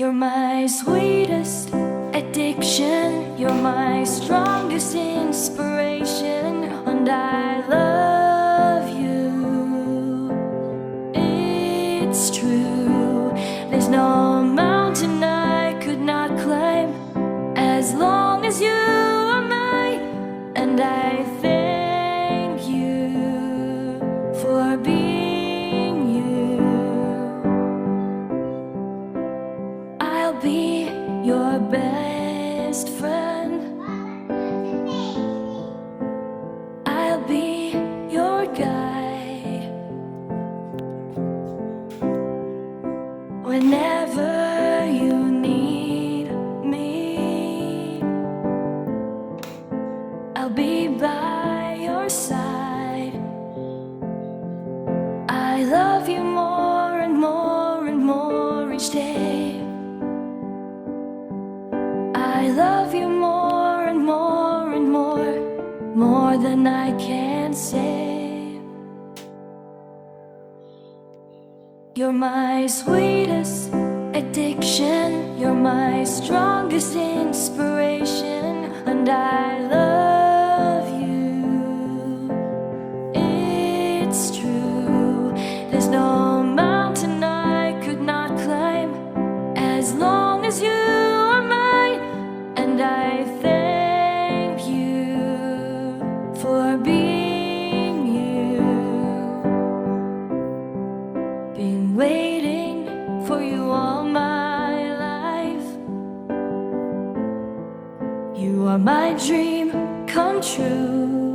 You're my sweetest addiction, you're my strongest inspiration, and I love you. It's true, there's no mountain I could not climb as long as you are mine, and I thank you for being you. I'll be your best friend, I'll be your guide whenever you need me. I'll be by your side. I love you more and more and more each day. I love you more and more and more than I can say. You're my sweetest addiction, you're my strongest inspiration, and I love you. It's true, there's no mountain I could not climb as long as you are mine, and I thank you for being you. Been waiting for you all my life. You are my dream come true.